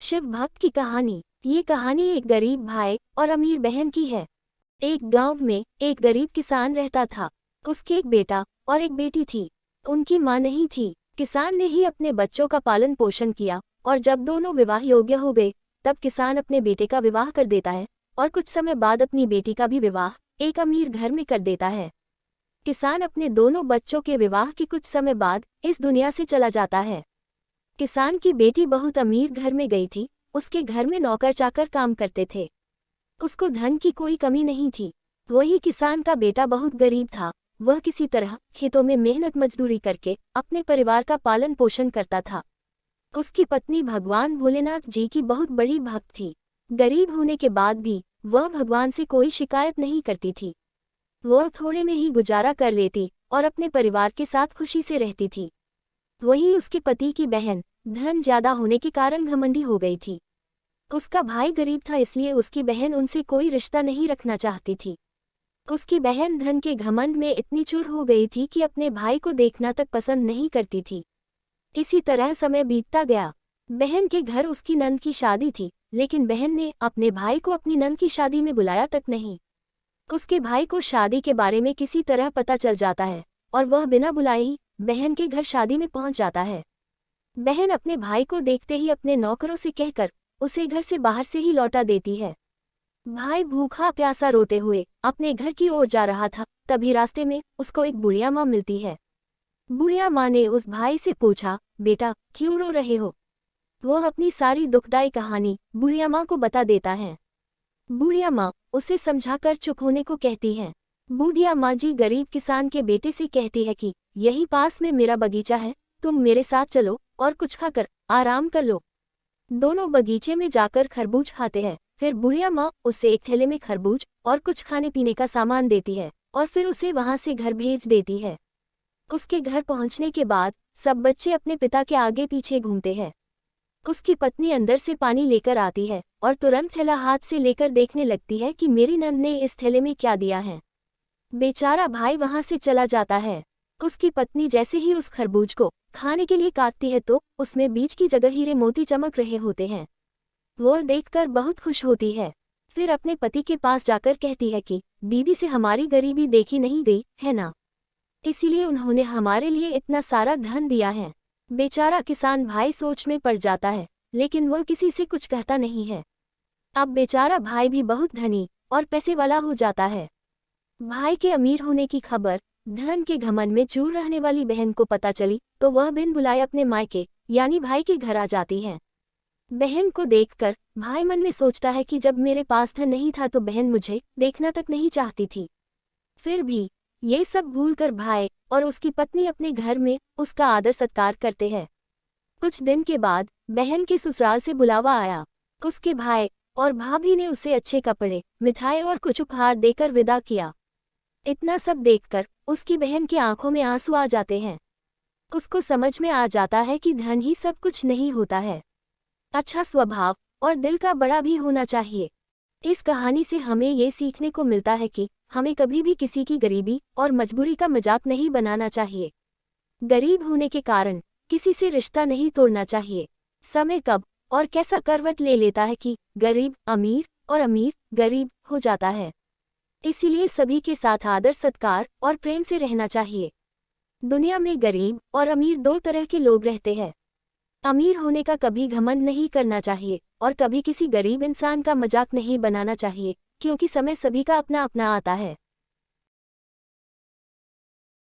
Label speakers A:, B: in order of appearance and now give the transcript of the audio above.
A: शिव भक्त की कहानी। ये कहानी एक गरीब भाई और अमीर बहन की है। एक गांव में एक गरीब किसान रहता था। उसके एक बेटा और एक बेटी थी। उनकी मां नहीं थी। किसान ने ही अपने बच्चों का पालन पोषण किया और जब दोनों विवाह योग्य हो गए तब किसान अपने बेटे का विवाह कर देता है और कुछ समय बाद अपनी बेटी का भी विवाह एक अमीर घर में कर देता है। किसान अपने दोनों बच्चों के विवाह के कुछ समय बाद इस दुनिया से चला जाता है। किसान की बेटी बहुत अमीर घर में गई थी। उसके घर में नौकर चाकर काम करते थे। उसको धन की कोई कमी नहीं थी। वही किसान का बेटा बहुत गरीब था। वह किसी तरह खेतों में मेहनत मजदूरी करके अपने परिवार का पालन पोषण करता था। उसकी पत्नी भगवान भोलेनाथ जी की बहुत बड़ी भक्त थी। गरीब होने के बाद भी वह भगवान से कोई शिकायत नहीं करती थी। वह थोड़े में ही गुजारा कर लेती और अपने परिवार के साथ खुशी से रहती थी। वहीं उसके पति की बहन धन ज्यादा होने के कारण घमंडी हो गई थी। उसका भाई गरीब था इसलिए उसकी बहन उनसे कोई रिश्ता नहीं रखना चाहती थी। उसकी बहन धन के घमंड में इतनी चूर हो गई थी कि अपने भाई को देखना तक पसंद नहीं करती थी। इसी तरह समय बीतता गया। बहन के घर उसकी नंद की शादी थी, लेकिन बहन ने अपने भाई को अपनी नंद की शादी में बुलाया तक नहीं। उसके भाई को शादी के बारे में किसी तरह पता चल जाता है और वह बिना बुलाए ही बहन के घर शादी में पहुंच जाता है। बहन अपने भाई को देखते ही अपने नौकरों से कहकर उसे घर से बाहर से ही लौटा देती है। भाई भूखा प्यासा रोते हुए अपने घर की ओर जा रहा था, तभी रास्ते में उसको एक बुढ़िया माँ मिलती है। बुढ़िया माँ ने उस भाई से पूछा, बेटा क्यों रो रहे हो? वह अपनी सारी दुखदाई कहानी बुढ़िया माँ को बता देता है। बुढ़िया माँ उसे समझाकर चुप होने को कहती है। बुढ़िया माँ जी गरीब किसान के बेटे से कहती है कि यही पास में मेरा बगीचा है, तुम मेरे साथ चलो और कुछ खाकर आराम कर लो। दोनों बगीचे में जाकर खरबूज खाते हैं। फिर बुढ़िया माँ उसे एक थैले में खरबूज और कुछ खाने पीने का सामान देती है और फिर उसे वहां से घर भेज देती है। उसके घर पहुंचने के बाद सब बच्चे अपने पिता के आगे पीछे घूमते हैं। उसकी पत्नी अंदर से पानी लेकर आती है और तुरंत थैला हाथ से लेकर देखने लगती है कि मेरी नंद ने इस थैले में क्या दिया है। बेचारा भाई वहां से चला जाता है। उसकी पत्नी जैसे ही उस खरबूज को खाने के लिए काटती है तो उसमें बीज की जगह हीरे मोती चमक रहे होते हैं। वो देखकर बहुत खुश होती है। फिर अपने पति के पास जाकर कहती है कि दीदी से हमारी गरीबी देखी नहीं गई है ना, इसीलिए उन्होंने हमारे लिए इतना सारा धन दिया है। बेचारा किसान भाई सोच में पड़ जाता है, लेकिन वह किसी से कुछ कहता नहीं है। अब बेचारा भाई भी बहुत धनी और पैसे वाला हो जाता है। भाई के अमीर होने की खबर धन के घमंड में चूर रहने वाली बहन को पता चली तो वह बिन बुलाए अपने मायके यानी भाई के घर आ जाती है। बहन को देखकर भाई मन में सोचता है कि जब मेरे पास धन नहीं था तो बहन मुझे देखना तक नहीं चाहती थी। फिर भी ये सब भूलकर भाई और उसकी पत्नी अपने घर में उसका आदर सत्कार करते हैं। कुछ दिन के बाद बहन के ससुराल से बुलावा आया। उसके भाई और भाभी ने उसे अच्छे कपड़े, मिठाई और कुछ उपहार देकर विदा किया। इतना सब देखकर उसकी बहन की आंखों में आंसू आ जाते हैं। उसको समझ में आ जाता है कि धन ही सब कुछ नहीं होता है, अच्छा स्वभाव और दिल का बड़ा भी होना चाहिए। इस कहानी से हमें ये सीखने को मिलता है कि हमें कभी भी किसी की गरीबी और मजबूरी का मजाक नहीं बनाना चाहिए। गरीब होने के कारण किसी से रिश्ता नहीं तोड़ना चाहिए। समय कब और कैसा करवट ले लेता है कि गरीब अमीर और अमीर गरीब हो जाता है। इसीलिए सभी के साथ आदर सत्कार और प्रेम से रहना चाहिए। दुनिया में गरीब और अमीर दो तरह के लोग रहते हैं। अमीर होने का कभी घमंड नहीं करना चाहिए और कभी किसी गरीब इंसान का मजाक नहीं बनाना चाहिए, क्योंकि समय सभी का अपना अपना आता है।